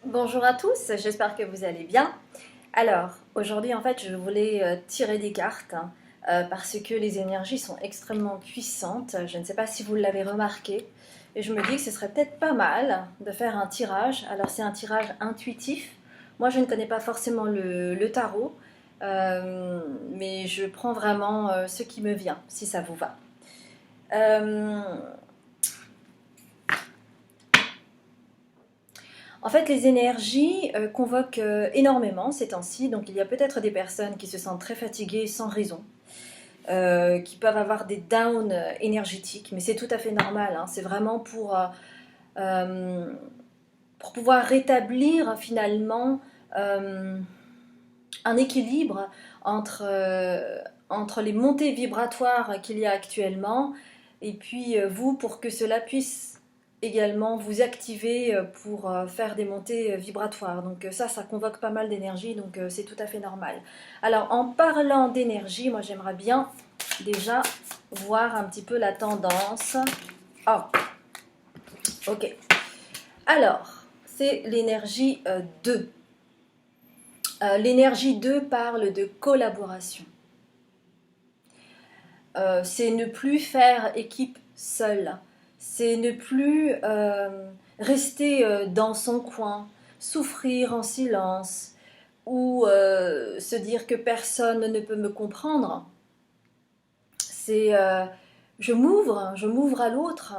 Bonjour à tous, j'espère que vous allez bien. Alors, aujourd'hui, en fait, je voulais tirer des cartes parce que les énergies sont extrêmement puissantes. Je ne sais pas si vous l'avez remarqué. Et je me dis que ce serait peut-être pas mal de faire un tirage. Alors, c'est un tirage intuitif. Moi, je ne connais pas forcément le tarot, mais je prends vraiment ce qui me vient, si ça vous va. Euh, En fait, les énergies convoquent énormément ces temps-ci, donc il y a peut-être des personnes qui se sentent très fatiguées sans raison, qui peuvent avoir des downs énergétiques, mais c'est tout à fait normal, hein. C'est vraiment euh, pour pouvoir rétablir finalement euh, un équilibre entre les montées vibratoires qu'il y a actuellement et puis vous, pour que cela puisse également vous activer pour faire des montées vibratoires. Donc ça convoque pas mal d'énergie, donc c'est tout à fait normal. Alors en parlant d'énergie, moi j'aimerais bien déjà voir un petit peu la tendance. Oh, ok. Alors, c'est l'énergie 2. L'énergie 2 parle de collaboration. C'est ne plus faire équipe seule. C'est ne plus rester dans son coin, souffrir en silence ou se dire que personne ne peut me comprendre. C'est je m'ouvre à l'autre,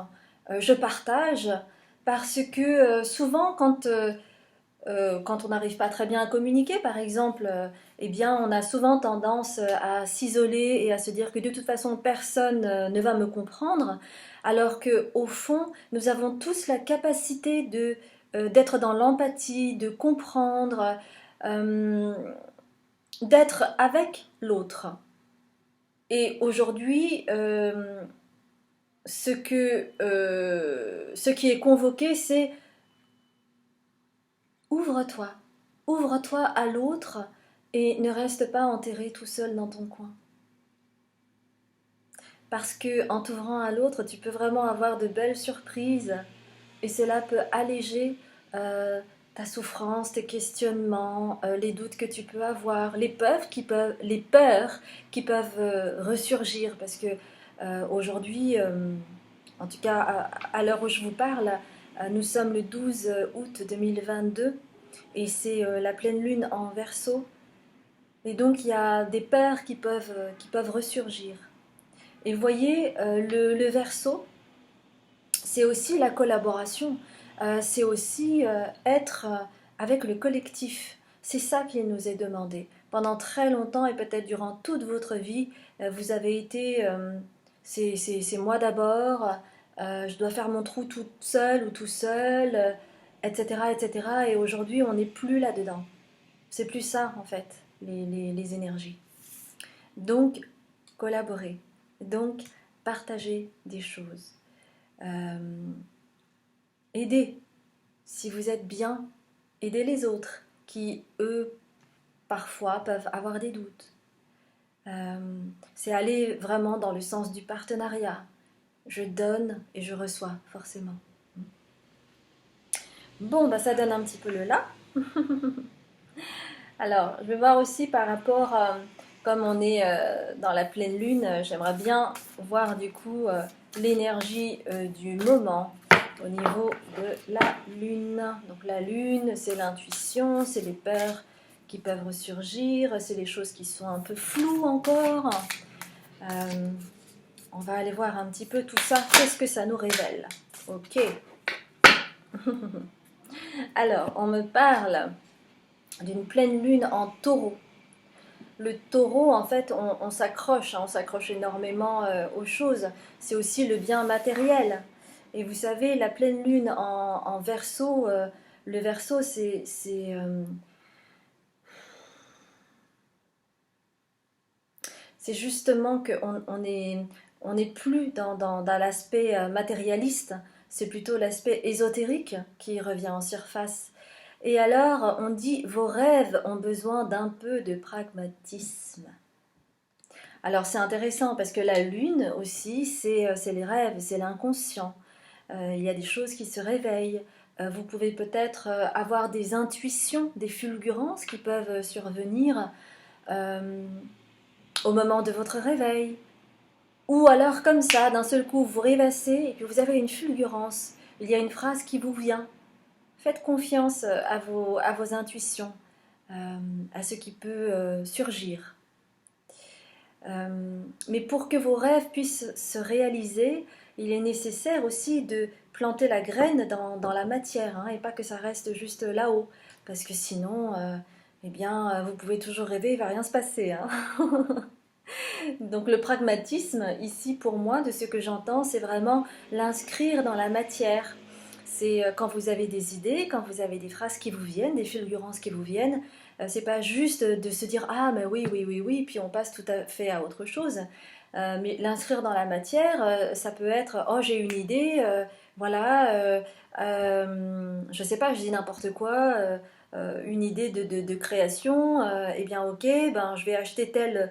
je partage parce que souvent quand on n'arrive pas très bien à communiquer, par exemple, eh bien, on a souvent tendance à s'isoler et à se dire que de toute façon, personne ne va me comprendre, alors que au fond, nous avons tous la capacité d'être dans l'empathie, de comprendre, euh, d'être avec l'autre. Et aujourd'hui, ce qui est convoqué, c'est ouvre-toi, ouvre-toi à l'autre et ne reste pas enterré tout seul dans ton coin. Parce que en t'ouvrant à l'autre, tu peux vraiment avoir de belles surprises et cela peut alléger ta souffrance, tes questionnements, les doutes que tu peux avoir, les peurs qui peuvent ressurgir. Parce que aujourd'hui, en tout cas à l'heure où je vous parle, nous sommes le 12 août 2022 et c'est la pleine lune en Verseau. Et donc il y a des peurs qui peuvent ressurgir. Et vous voyez, le Verseau, c'est aussi la collaboration, c'est aussi être avec le collectif. C'est ça qui nous est demandé. Pendant très longtemps et peut-être durant toute votre vie, vous avez été c'est moi d'abord, je dois faire mon trou toute seule ou tout seul, etc., etc. Et cetera. Et aujourd'hui, on n'est plus là-dedans. C'est plus ça, en fait, les énergies. Donc, collaborer. Donc, partager des choses. Euh, Aider. Si vous êtes bien, aidez les autres qui, eux, parfois peuvent avoir des doutes. C'est aller vraiment dans le sens du partenariat. Je donne et je reçois, forcément. Bon, bah, ça donne un petit peu le là. Alors, je vais voir aussi par rapport, comme on est dans la pleine lune, j'aimerais bien voir du coup l'énergie du moment au niveau de la lune. Donc la lune, c'est l'intuition, c'est les peurs qui peuvent ressurgir, c'est les choses qui sont un peu floues encore. Euh, on va aller voir un petit peu tout ça, qu'est-ce que ça nous révèle. Ok. Alors, on me parle d'une pleine lune en taureau. Le taureau, en fait, on s'accroche, hein, on s'accroche énormément aux choses. C'est aussi le bien matériel. Et vous savez, la pleine lune en Verseau, le Verseau, c'est justement qu'on on est plus dans l'aspect matérialiste, c'est plutôt l'aspect ésotérique qui revient en surface. Et alors, on dit, vos rêves ont besoin d'un peu de pragmatisme. Alors c'est intéressant parce que la lune aussi, c'est les rêves, c'est l'inconscient. Il y a des choses qui se réveillent. Vous pouvez peut-être avoir des intuitions, des fulgurances qui peuvent survenir euh, au moment de votre réveil. Ou alors comme ça, d'un seul coup, vous rêvassez et puis vous avez une fulgurance. Il y a une phrase qui vous vient. Faites confiance à vos intuitions, à ce qui peut surgir. Mais pour que vos rêves puissent se réaliser, il est nécessaire aussi de planter la graine dans la matière, hein, et pas que ça reste juste là-haut. Parce que sinon, eh bien, vous pouvez toujours rêver, il ne va rien se passer, hein. Donc le pragmatisme, ici pour moi, de ce que j'entends, c'est vraiment l'inscrire dans la matière. C'est quand vous avez des idées, quand vous avez des phrases qui vous viennent, des fulgurances qui vous viennent, c'est pas juste de se dire ah mais oui, oui, oui, oui, puis on passe tout à fait à autre chose. Mais l'inscrire dans la matière, ça peut être oh j'ai une idée, voilà, je sais pas, je dis n'importe quoi, une idée de création, eh bien ok, ben, je vais acheter telle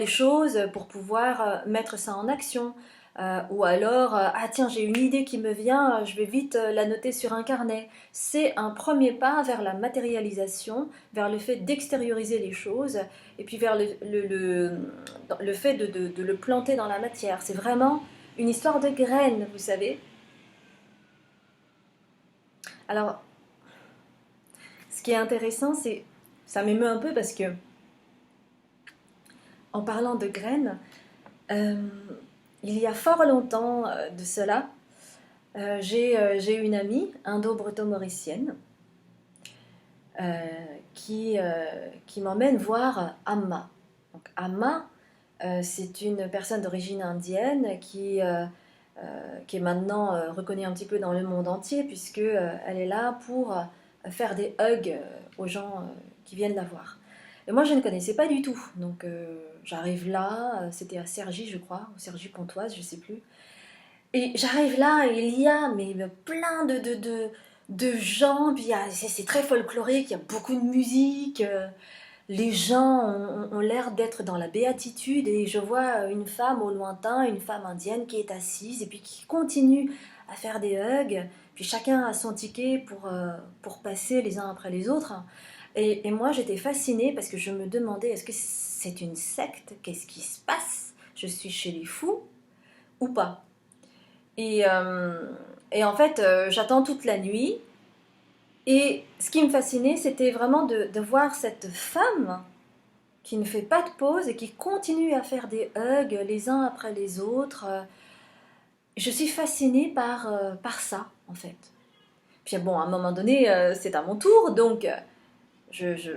chose pour pouvoir mettre ça en action. Ou alors, ah tiens, j'ai une idée qui me vient, je vais vite la noter sur un carnet. C'est un premier pas vers la matérialisation, vers le fait d'extérioriser les choses, et puis vers le fait de le planter dans la matière. C'est vraiment une histoire de graines, vous savez. Alors, ce qui est intéressant, c'est, ça m'émeut un peu parce que, en parlant de graines, euh, il y a fort longtemps de cela, j'ai une amie indo-breton-mauricienne euh, qui m'emmène voir Amma. Donc, Amma, c'est une personne d'origine indienne qui est maintenant reconnue un petit peu dans le monde entier puisque elle est là pour faire des hugs aux gens qui viennent la voir. Et moi, je ne connaissais pas du tout. Donc, j'arrive là, c'était à Cergy, je crois, ou Cergy-Pontoise, je ne sais plus. Et j'arrive là, et il y a mais plein de gens, puis c'est très folklorique, il y a beaucoup de musique, les gens ont l'air d'être dans la béatitude, et je vois une femme au lointain, une femme indienne qui est assise, et puis qui continue à faire des hugs, puis chacun a son ticket pour passer les uns après les autres. Et moi j'étais fascinée parce que je me demandais, est-ce que c'est une secte? Qu'est-ce qui se passe? Je suis chez les fous ou pas? Et, euh, et en fait, j'attends toute la nuit. Et ce qui me fascinait, c'était vraiment de voir cette femme qui ne fait pas de pause et qui continue à faire des hugs les uns après les autres. Je suis fascinée par ça, en fait. Puis bon, à un moment donné, c'est à mon tour, donc je, je,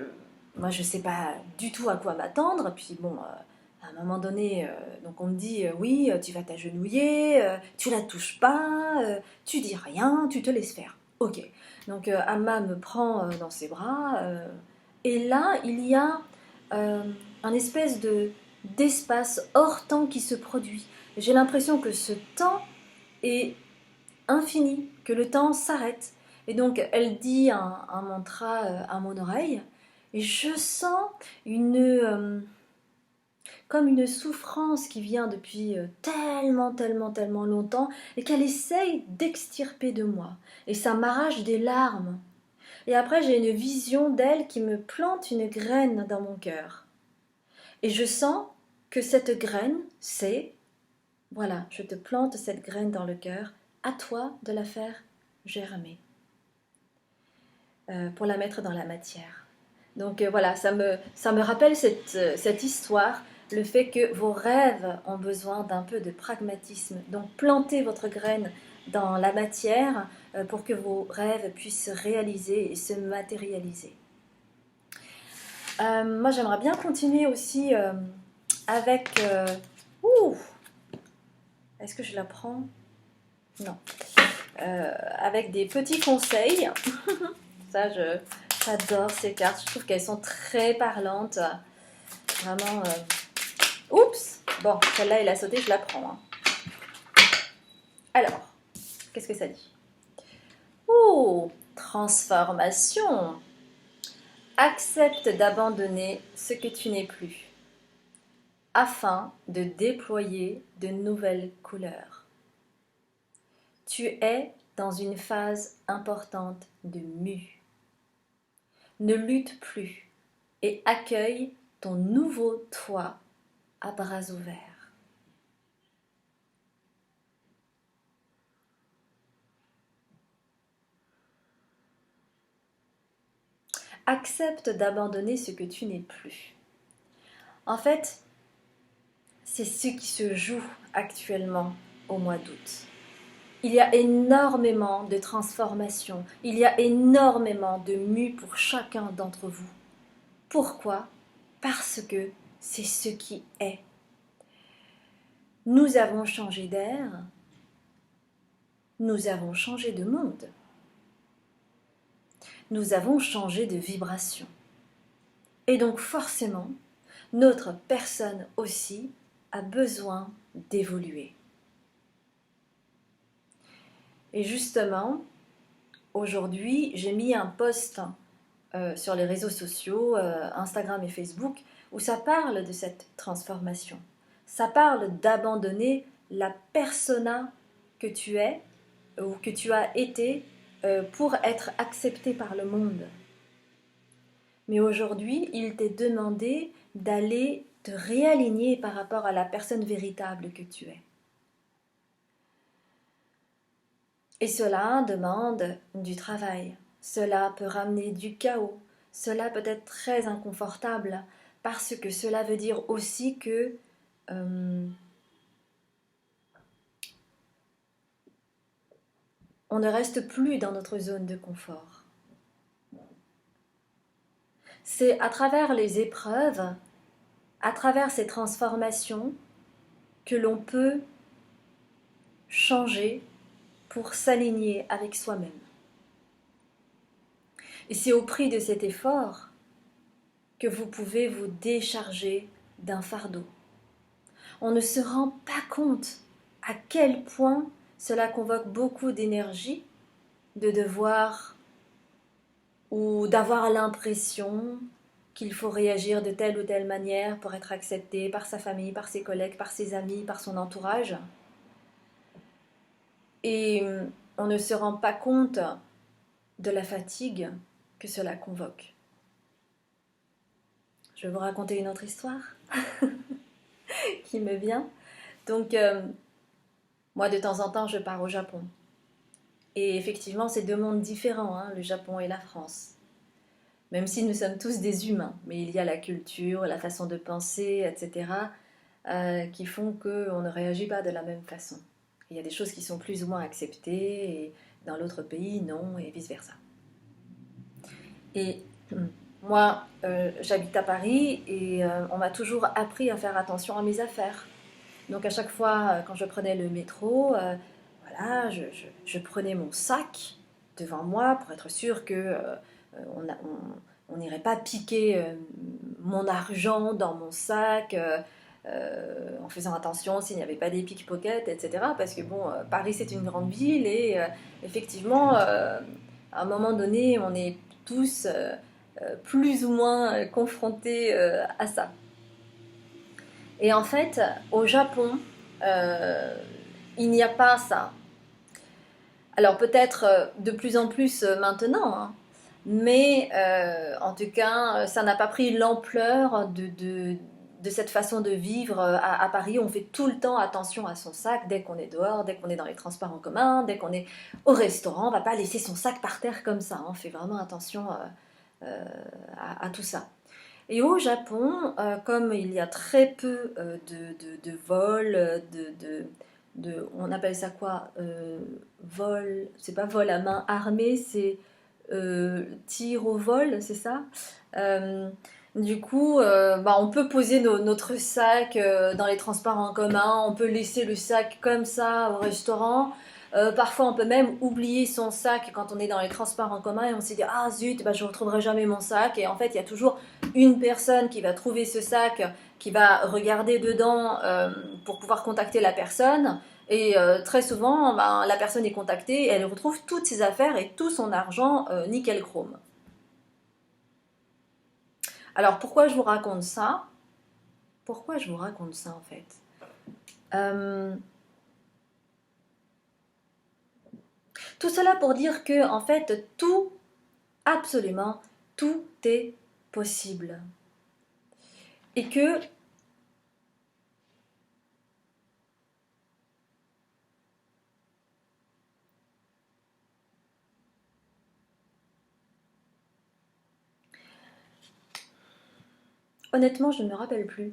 moi, je ne sais pas du tout à quoi m'attendre. Puis bon, à un moment donné, donc on me dit oui, tu vas t'agenouiller, tu la touches pas, tu dis rien, tu te laisses faire. Ok. Donc Amma me prend dans ses bras, et là, il y a euh, un espèce d'espace hors temps qui se produit. J'ai l'impression que ce temps est infini, que le temps s'arrête. Et donc elle dit un mantra à mon oreille, et je sens comme une souffrance qui vient depuis tellement, tellement, tellement longtemps, et qu'elle essaye d'extirper de moi. Et ça m'arrache des larmes. Et après j'ai une vision d'elle qui me plante une graine dans mon cœur. Et je sens que cette graine, c'est, voilà, je te plante cette graine dans le cœur, à toi de la faire germer, pour la mettre dans la matière. Donc voilà, ça me rappelle cette histoire, le fait que vos rêves ont besoin d'un peu de pragmatisme. Donc plantez votre graine dans la matière pour que vos rêves puissent se réaliser et se matérialiser. Moi j'aimerais bien continuer aussi avec... ouh, est-ce que je la prends? Non. Avec des petits conseils. Ça, j'adore ces cartes. Je trouve qu'elles sont très parlantes. Vraiment. Oups! Bon, celle-là, elle a sauté, je la prends, hein. Alors, qu'est-ce que ça dit? Oh! Transformation. Accepte d'abandonner ce que tu n'es plus, afin de déployer de nouvelles couleurs. Tu es dans une phase importante de mue. Ne lutte plus et accueille ton nouveau toi à bras ouverts. Accepte d'abandonner ce que tu n'es plus. En fait, c'est ce qui se joue actuellement au mois d'août. Il y a énormément de transformations, il y a énormément de mues pour chacun d'entre vous. Pourquoi? Parce que c'est ce qui est. Nous avons changé d'air, nous avons changé de monde, nous avons changé de vibration. Et donc forcément, notre personne aussi a besoin d'évoluer. Et justement, aujourd'hui, j'ai mis un post sur les réseaux sociaux, Instagram et Facebook, où ça parle de cette transformation. Ça parle d'abandonner la persona que tu es ou que tu as été pour être accepté par le monde. Mais aujourd'hui, il t'est demandé d'aller te réaligner par rapport à la personne véritable que tu es. Et cela demande du travail. Cela peut ramener du chaos. Cela peut être très inconfortable parce que cela veut dire aussi que on ne reste plus dans notre zone de confort. C'est à travers les épreuves, à travers ces transformations, que l'on peut changer pour s'aligner avec soi-même. Et c'est au prix de cet effort que vous pouvez vous décharger d'un fardeau. On ne se rend pas compte à quel point cela convoque beaucoup d'énergie de devoir ou d'avoir l'impression qu'il faut réagir de telle ou telle manière pour être accepté par sa famille, par ses collègues, par ses amis, par son entourage. Et on ne se rend pas compte de la fatigue que cela convoque. Je vais vous raconter une autre histoire qui me vient. Donc, moi, de temps en temps, je pars au Japon. Et effectivement, c'est deux mondes différents, hein, le Japon et la France. Même si nous sommes tous des humains, mais il y a la culture, la façon de penser, etc., qui font qu'on ne réagit pas de la même façon. Il y a des choses qui sont plus ou moins acceptées, et dans l'autre pays, non, et vice-versa. Et moi, j'habite à Paris, et on m'a toujours appris à faire attention à mes affaires. Donc à chaque fois, quand je prenais le métro, voilà, je prenais mon sac devant moi pour être sûr que on n'irait pas piquer mon argent dans mon sac en faisant attention s'il n'y avait pas des pickpockets, etc. Parce que bon, Paris c'est une grande ville et effectivement, à un moment donné, on est tous plus ou moins confrontés à ça. Et en fait, au Japon, il n'y a pas ça. Alors peut-être de plus en plus maintenant, hein, mais en tout cas, ça n'a pas pris l'ampleur de cette façon de vivre à Paris. On fait tout le temps attention à son sac dès qu'on est dehors, dès qu'on est dans les transports en commun, dès qu'on est au restaurant. On ne va pas laisser son sac par terre comme ça. On fait vraiment attention à tout ça. Et au Japon, comme il y a très peu de vols, on appelle ça quoi vol, c'est pas vol à main armée, c'est tir au vol, c'est ça. Du coup, on peut poser notre sac dans les transports en commun, on peut laisser le sac comme ça au restaurant. Parfois, on peut même oublier son sac quand on est dans les transports en commun et on s'est dit ah zut, je ne retrouverai jamais mon sac. Et en fait, il y a toujours une personne qui va trouver ce sac, qui va regarder dedans pour pouvoir contacter la personne. Et très souvent, la personne est contactée et elle retrouve toutes ses affaires et tout son argent nickel chrome. Alors pourquoi je vous raconte ça? Pourquoi je vous raconte ça en fait? Tout cela pour dire que, en fait, tout, absolument, tout est possible. Et que, honnêtement, je ne me rappelle plus.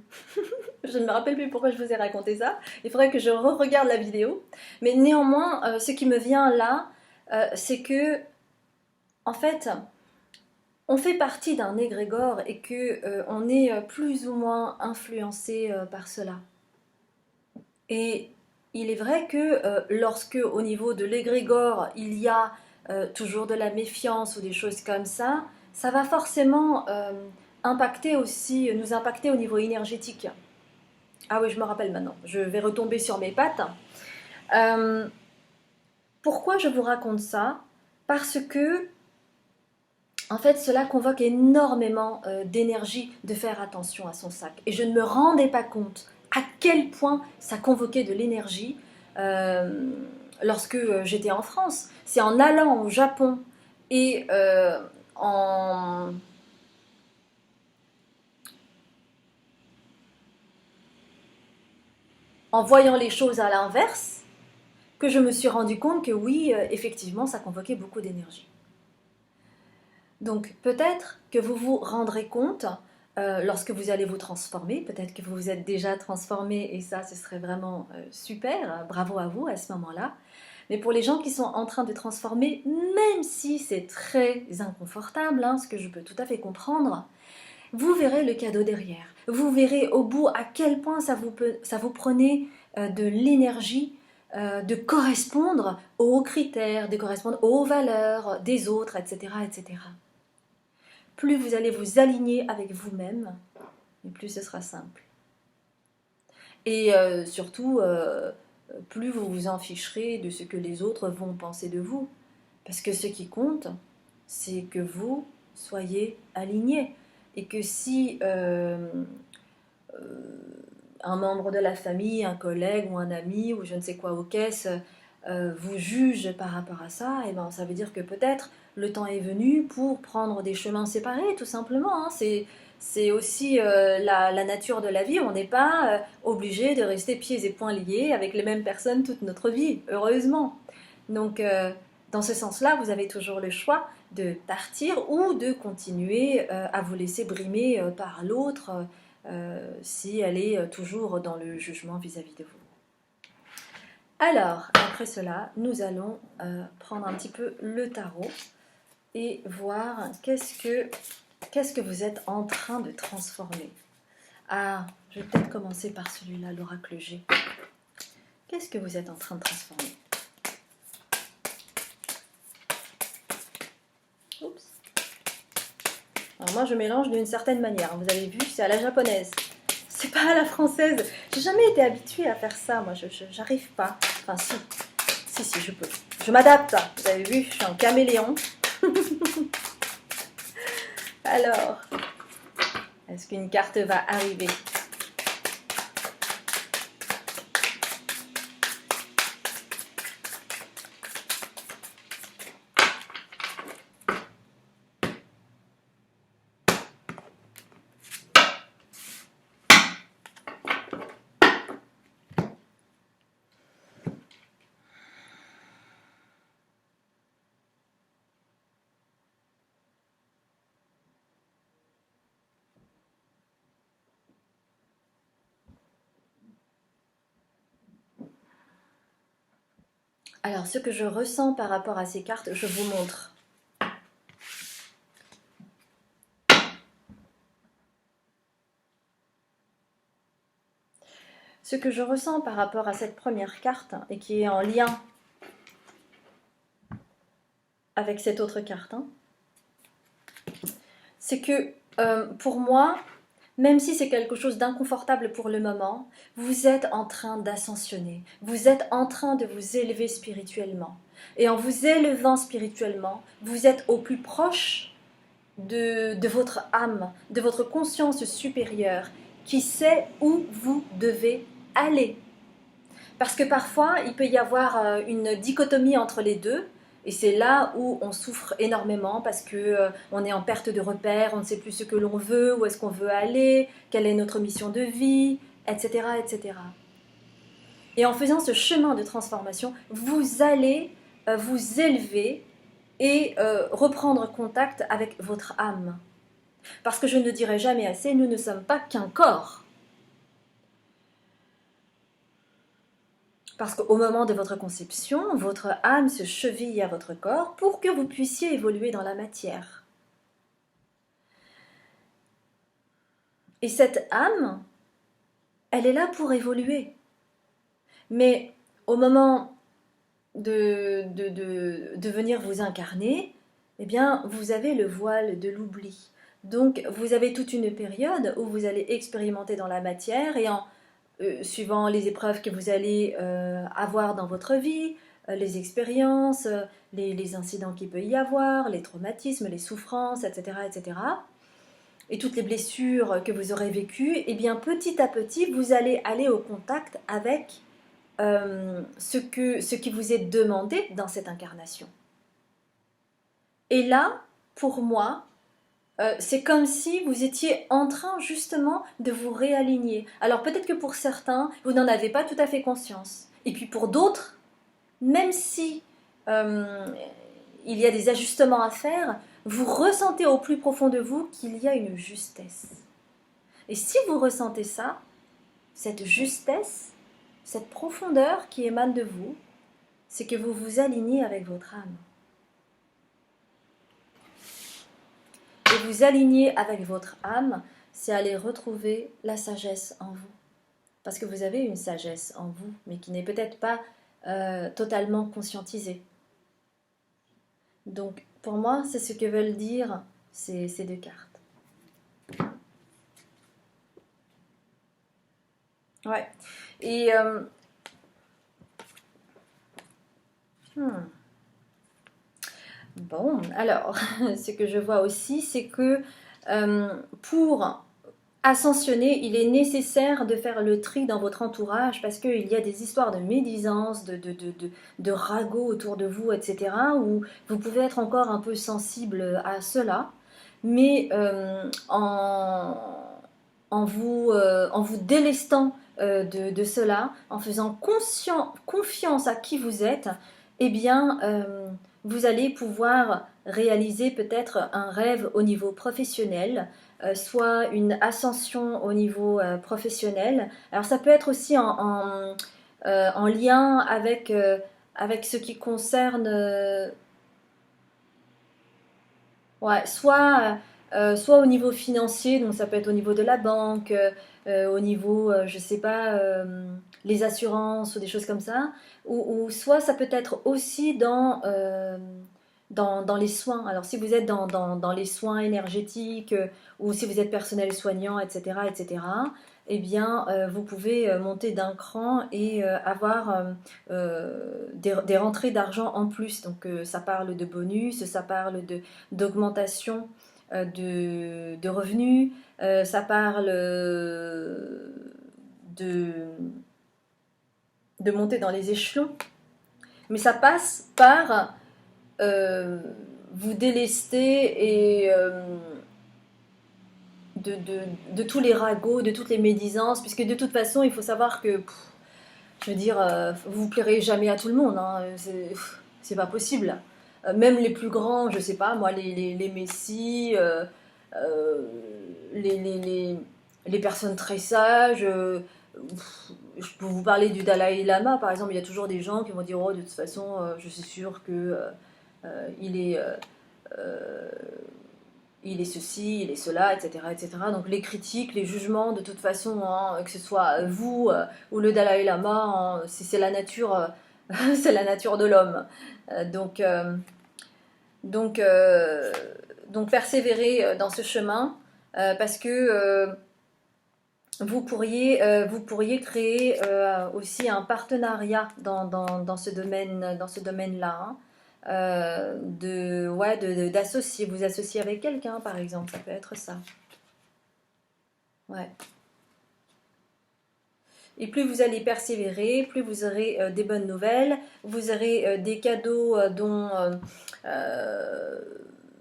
Je ne me rappelle plus pourquoi je vous ai raconté ça. Il faudrait que je re-regarde la vidéo. Mais néanmoins, ce qui me vient là, c'est que, en fait, on fait partie d'un égrégore et que on est plus ou moins influencé par cela. Et il est vrai que lorsque, au niveau de l'égrégore, il y a toujours de la méfiance ou des choses comme ça va forcément impacter aussi, nous impacter au niveau énergétique. Ah oui, je me rappelle maintenant. Je vais retomber sur mes pattes. Euh, Pourquoi je vous raconte ça? Parce que, en fait, cela convoque énormément d'énergie de faire attention à son sac. Et je ne me rendais pas compte à quel point ça convoquait de l'énergie euh, lorsque j'étais en France. C'est en allant au Japon et en, en voyant les choses à l'inverse que je me suis rendu compte que oui, effectivement, ça convoquait beaucoup d'énergie. Donc peut-être que vous vous rendrez compte lorsque vous allez vous transformer, peut-être que vous vous êtes déjà transformé et ça ce serait vraiment super, bravo à vous à ce moment-là. Mais pour les gens qui sont en train de transformer, même si c'est très inconfortable, hein, ce que je peux tout à fait comprendre, vous verrez le cadeau derrière. Vous verrez au bout à quel point ça vous prenait de l'énergie de correspondre aux critères, de correspondre aux valeurs des autres, etc., etc. Plus vous allez vous aligner avec vous-même, et plus ce sera simple. Et surtout, plus vous vous en ficherez de ce que les autres vont penser de vous. Parce que ce qui compte, c'est que vous soyez alignés. Et que si un membre de la famille, un collègue ou un ami ou je ne sais quoi aux caisses vous juge par rapport à ça, et ben ça veut dire que peut-être le temps est venu pour prendre des chemins séparés, tout simplement. Hein. C'est aussi la nature de la vie. On n'est pas obligé de rester pieds et poings liés avec les mêmes personnes toute notre vie, heureusement. Donc, dans ce sens-là, vous avez toujours le choix de partir ou de continuer à vous laisser brimer par l'autre si elle est toujours dans le jugement vis-à-vis de vous. Alors, après cela, nous allons prendre un petit peu le tarot et voir qu'est-ce que vous êtes en train de transformer. Ah, je vais peut-être commencer par celui-là, l'oracle G. Qu'est-ce que vous êtes en train de transformer? Oups. Alors moi, je mélange d'une certaine manière. Vous avez vu, c'est à la japonaise. C'est pas à la française. J'ai jamais été habituée à faire ça. Moi, j'arrive pas. Enfin, si, je peux. Je m'adapte. Vous avez vu, je suis un caméléon. Alors, est-ce qu'une carte va arriver? Alors, ce que je ressens par rapport à ces cartes, je vous montre. Ce que je ressens par rapport à cette première carte, et qui est en lien avec cette autre carte, hein, c'est que pour moi, même si c'est quelque chose d'inconfortable pour le moment, vous êtes en train d'ascensionner, vous êtes en train de vous élever spirituellement. Et en vous élevant spirituellement, vous êtes au plus proche de votre âme, de votre conscience supérieure, qui sait où vous devez aller. Parce que parfois, il peut y avoir une dichotomie entre les deux. Et c'est là où on souffre énormément parce que on est en perte de repères, on ne sait plus ce que l'on veut, où est-ce qu'on veut aller, quelle est notre mission de vie, etc., etc. Et en faisant ce chemin de transformation, vous allez vous élever et reprendre contact avec votre âme. Parce que je ne dirai jamais assez, nous ne sommes pas qu'un corps. Parce qu'au moment de votre conception, votre âme se cheville à votre corps pour que vous puissiez évoluer dans la matière. Et cette âme, elle est là pour évoluer. Mais au moment de venir vous incarner, eh bien, vous avez le voile de l'oubli. Donc, vous avez toute une période où vous allez expérimenter dans la matière et suivant les épreuves que vous allez avoir dans votre vie, les expériences, les incidents qu'il peut y avoir, les traumatismes, les souffrances, etc., etc., et toutes les blessures que vous aurez vécues, et bien petit à petit, vous allez aller au contact avec ce qui vous est demandé dans cette incarnation. Et là, pour moi, c'est comme si vous étiez en train justement de vous réaligner. Alors peut-être que pour certains, vous n'en avez pas tout à fait conscience. Et puis pour d'autres, même si il y a des ajustements à faire, vous ressentez au plus profond de vous qu'il y a une justesse. Et si vous ressentez ça, cette justesse, cette profondeur qui émane de vous, c'est que vous vous alignez avec votre âme. Et vous aligner avec votre âme, c'est aller retrouver la sagesse en vous. Parce que vous avez une sagesse en vous, mais qui n'est peut-être pas totalement conscientisée. Donc, pour moi, c'est ce que veulent dire ces deux cartes. Ouais. Et... Bon, alors, ce que je vois aussi, c'est que pour ascensionner, il est nécessaire de faire le tri dans votre entourage parce qu'il y a des histoires de médisance, de ragots autour de vous, etc., où vous pouvez être encore un peu sensible à cela, mais en vous délestant de cela, en faisant confiance à qui vous êtes, eh bien, vous allez pouvoir réaliser peut-être un rêve au niveau professionnel, soit une ascension au niveau professionnel. Alors ça peut être aussi en lien avec ce qui concerne ouais, soit au niveau financier, donc ça peut être au niveau de la banque, au niveau, je sais pas, les assurances ou des choses comme ça, ou soit ça peut être aussi dans les soins. Alors si vous êtes dans les soins énergétiques, ou si vous êtes personnel soignant, etc., etc., eh bien, vous pouvez monter d'un cran et avoir des rentrées d'argent en plus. Donc ça parle de bonus, ça parle d'augmentation de revenus, ça parle de monter dans les échelons, mais ça passe par vous délester et de tous les ragots, de toutes les médisances, puisque de toute façon, il faut savoir que, je veux dire, vous plairez jamais à tout le monde, hein, c'est pas possible. Même les plus grands, je sais pas, moi, les messies, euh, les personnes très sages, je peux vous parler du Dalai Lama, par exemple, il y a toujours des gens qui vont dire, oh, de toute façon, je suis sûr que il est... il est ceci, il est cela, etc., etc. Donc les critiques, les jugements, de toute façon, hein, que ce soit vous ou le Dalai Lama, hein, c'est la nature, c'est la nature de l'homme. Donc, donc, euh, donc persévérer dans ce chemin parce que vous pourriez créer aussi un partenariat dans ce domaine-là. Hein. D'associer, vous associer avec quelqu'un par exemple, ça peut être ça. Ouais. Et plus vous allez persévérer, plus vous aurez des bonnes nouvelles, vous aurez des cadeaux euh,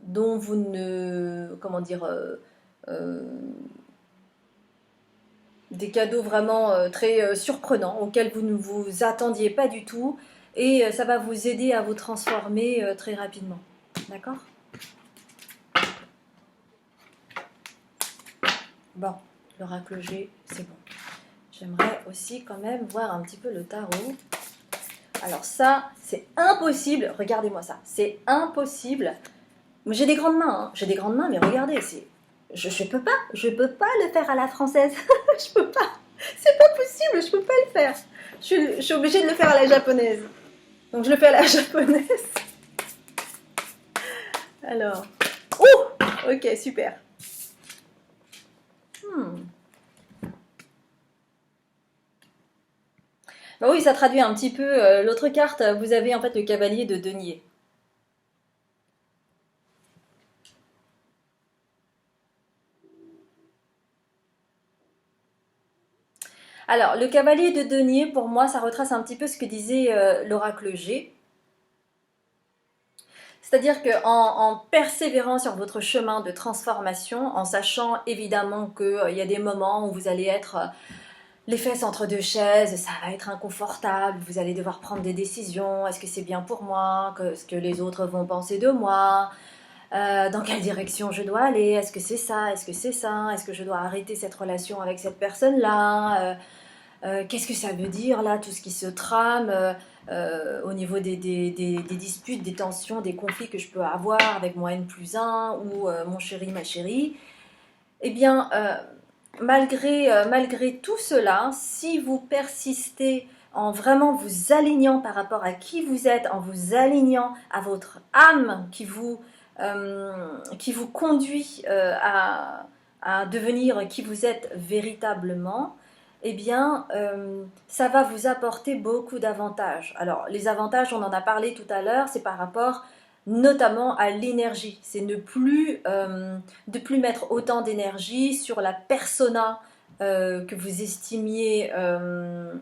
dont vous ne... Comment dire euh, des cadeaux vraiment très surprenants auxquels vous ne vous attendiez pas du tout. Et ça va vous aider à vous transformer très rapidement. D'accord? Bon, l'oracle G, c'est bon. J'aimerais aussi quand même voir un petit peu le tarot. Alors ça, c'est impossible. Regardez-moi ça. C'est impossible. J'ai des grandes mains, hein. J'ai des grandes mains, mais regardez, je peux pas. Je peux pas le faire à la française. Je peux pas. C'est pas possible. Je peux pas le faire. Je suis obligée de le faire à la japonaise. Donc je le fais à la japonaise. Alors. Oh, ok, super. Bah oui, ça traduit un petit peu l'autre carte. Vous avez en fait le cavalier de denier. Alors, le cavalier de denier, pour moi, ça retrace un petit peu ce que disait l'oracle G. C'est-à-dire qu'en persévérant sur votre chemin de transformation, en sachant évidemment qu'il y a des moments où vous allez être les fesses entre deux chaises, ça va être inconfortable, vous allez devoir prendre des décisions, est-ce que c'est bien pour moi, ce que les autres vont penser de moi, dans quelle direction je dois aller, est-ce que c'est ça, est-ce que c'est ça, est-ce que je dois arrêter cette relation avec cette personne-là, qu'est-ce que ça veut dire là, tout ce qui se trame au niveau des disputes, des tensions, des conflits que je peux avoir avec mon N+1 ou mon chéri, ma chérie. Eh bien, malgré tout cela, si vous persistez en vraiment vous alignant par rapport à qui vous êtes, en vous alignant à votre âme qui vous conduit à devenir qui vous êtes véritablement, eh bien, ça va vous apporter beaucoup d'avantages. Alors, les avantages, on en a parlé tout à l'heure, c'est par rapport notamment à l'énergie. C'est de plus mettre autant d'énergie sur la persona que vous estimiez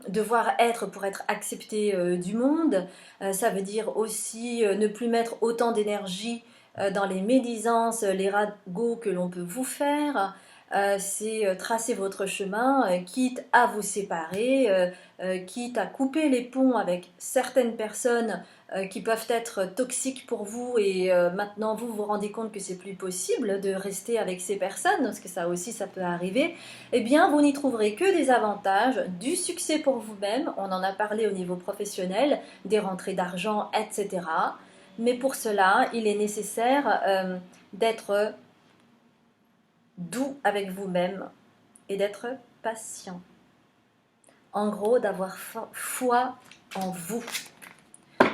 devoir être pour être accepté du monde. Ça veut dire aussi ne plus mettre autant d'énergie dans les médisances, les ragots que l'on peut vous faire. C'est tracer votre chemin, quitte à vous séparer, quitte à couper les ponts avec certaines personnes qui peuvent être toxiques pour vous et maintenant vous vous rendez compte que c'est plus possible de rester avec ces personnes, parce que ça aussi ça peut arriver, eh bien vous n'y trouverez que des avantages, du succès pour vous-même, on en a parlé au niveau professionnel, des rentrées d'argent, etc. Mais pour cela, il est nécessaire d'être doux avec vous-même et d'être patient. En gros, d'avoir foi en vous.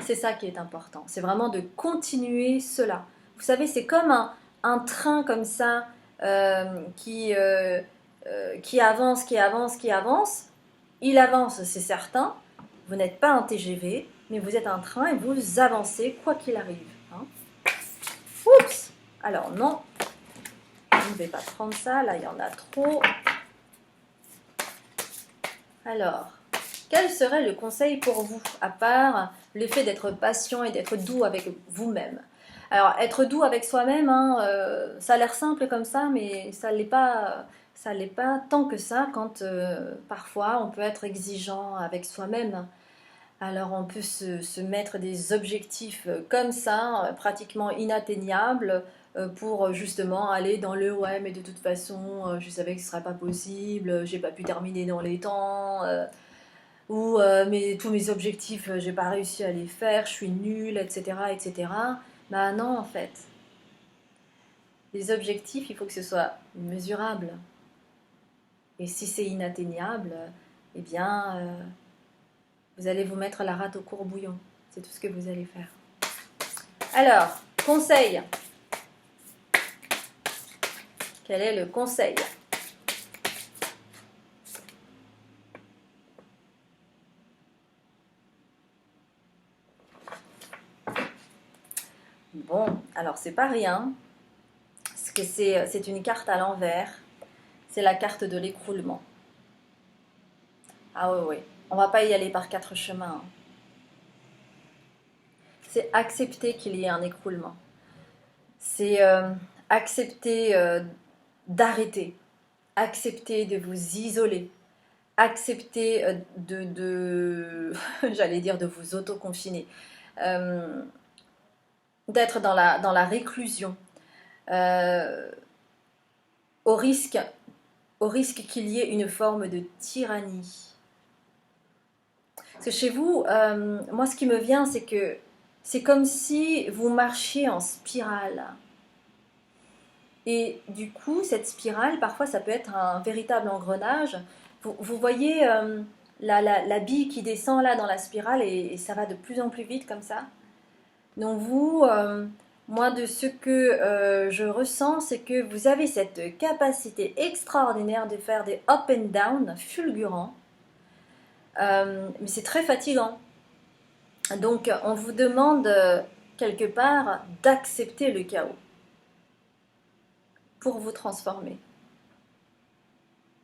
C'est ça qui est important. C'est vraiment de continuer cela. Vous savez, c'est comme un train comme ça qui avance, qui avance, qui avance. Il avance, c'est certain. Vous n'êtes pas un TGV, mais vous êtes un train et vous avancez quoi qu'il arrive. Hein. Oups! Alors non, je ne vais pas prendre ça. Là, il y en a trop. Alors, quel serait le conseil pour vous, à part le fait d'être patient et d'être doux avec vous-même? Alors, être doux avec soi-même, hein, ça a l'air simple comme ça, mais ça l'est pas tant que ça quand parfois on peut être exigeant avec soi-même. Alors, on peut se mettre des objectifs comme ça, pratiquement inatteignables, pour justement aller dans le ouais, mais de toute façon, je savais que ce ne serait pas possible, j'ai pas pu terminer dans les temps. Ou tous mes objectifs, j'ai pas réussi à les faire, je suis nulle, etc., etc. Bah non, en fait. Les objectifs, il faut que ce soit mesurable. Et si c'est inatteignable, eh bien, vous allez vous mettre la rate au courbouillon. C'est tout ce que vous allez faire. Alors, conseil. Quel est le conseil? Bon, alors c'est pas rien, parce que c'est une carte à l'envers, c'est la carte de l'écroulement. Ah oui, oui. On va pas y aller par quatre chemins, hein. C'est accepter qu'il y ait un écroulement. C'est accepter d'arrêter, accepter de vous isoler, accepter j'allais dire de vous autoconfiner, euh, d'être dans la réclusion, euh, au risque, au risque qu'il y ait une forme de tyrannie. Parce que chez vous, moi ce qui me vient, c'est que c'est comme si vous marchiez en spirale. Et du coup, cette spirale, parfois, ça peut être un véritable engrenage. Vous voyez la bille qui descend là dans la spirale et ça va de plus en plus vite comme ça. Donc vous, moi, de ce que je ressens, c'est que vous avez cette capacité extraordinaire de faire des up and down fulgurants. Mais c'est très fatigant. Donc on vous demande quelque part d'accepter le chaos pour vous transformer.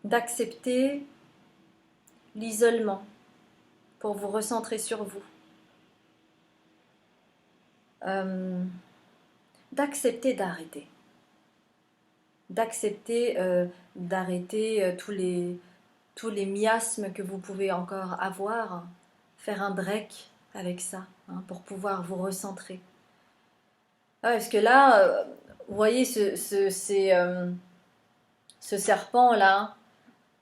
D'accepter l'isolement pour vous recentrer sur vous. Euh, D'accepter d'arrêter. D'accepter d'arrêter tous les miasmes que vous pouvez encore avoir. Faire un break avec ça, hein, pour pouvoir vous recentrer. Ah, parce que là, vous voyez ce serpent-là,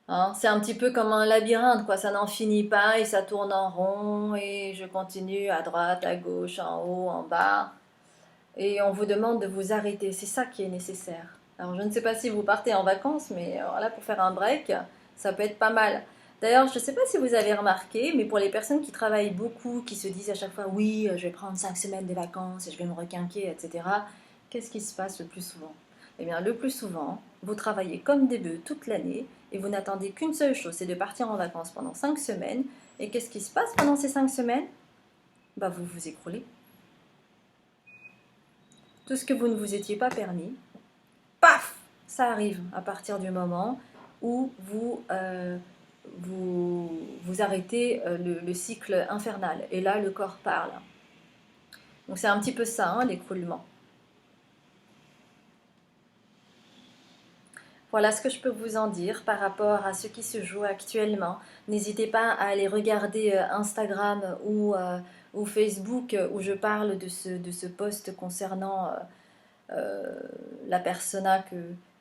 hein, c'est un petit peu comme un labyrinthe, quoi. Ça n'en finit pas et ça tourne en rond et je continue à droite, à gauche, en haut, en bas. Et on vous demande de vous arrêter. C'est ça qui est nécessaire. Alors je ne sais pas si vous partez en vacances, mais alors là pour faire un break, ça peut être pas mal. D'ailleurs, je ne sais pas si vous avez remarqué, mais pour les personnes qui travaillent beaucoup, qui se disent à chaque fois oui, je vais prendre 5 semaines de vacances et je vais me requinquer, etc. Qu'est-ce qui se passe le plus souvent? Eh bien, le plus souvent, vous travaillez comme des bœufs toute l'année et vous n'attendez qu'une seule chose, c'est de partir en vacances pendant 5 semaines. Et qu'est-ce qui se passe pendant ces 5 semaines? Bah, vous vous écroulez. Tout ce que vous ne vous étiez pas permis, paf, ça arrive à partir du moment où vous arrêtez le cycle infernal. Et là, le corps parle. Donc c'est un petit peu ça, hein, l'écroulement. Voilà ce que je peux vous en dire par rapport à ce qui se joue actuellement. N'hésitez pas à aller regarder Instagram ou Facebook où je parle de ce post concernant la persona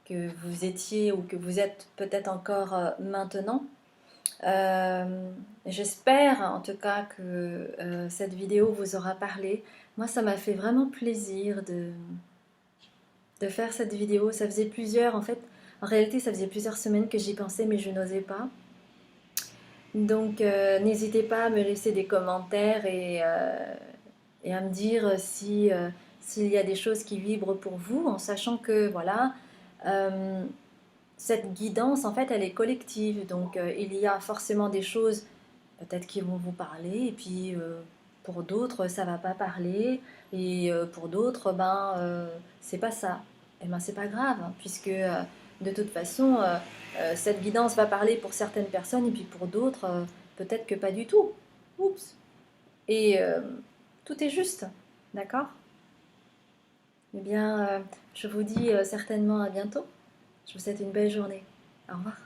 que vous étiez ou que vous êtes peut-être encore maintenant. J'espère en tout cas que cette vidéo vous aura parlé. Moi, ça m'a fait vraiment plaisir de faire cette vidéo. Ça faisait plusieurs, en fait, en réalité, ça faisait plusieurs semaines que j'y pensais, mais je n'osais pas. Donc, n'hésitez pas à me laisser des commentaires et à me dire si, s'il y a des choses qui vibrent pour vous, en sachant que, voilà, euh, cette guidance, en fait, elle est collective. Donc, il y a forcément des choses, peut-être, qui vont vous parler, et puis, pour d'autres, ça va pas parler, et pour d'autres, c'est pas ça. Et ben, c'est pas grave, hein, puisque, de toute façon, cette guidance va parler pour certaines personnes, et puis pour d'autres, peut-être que pas du tout. Oups. Et tout est juste, d'accord? Eh bien, je vous dis certainement à bientôt. Je vous souhaite une belle journée. Au revoir.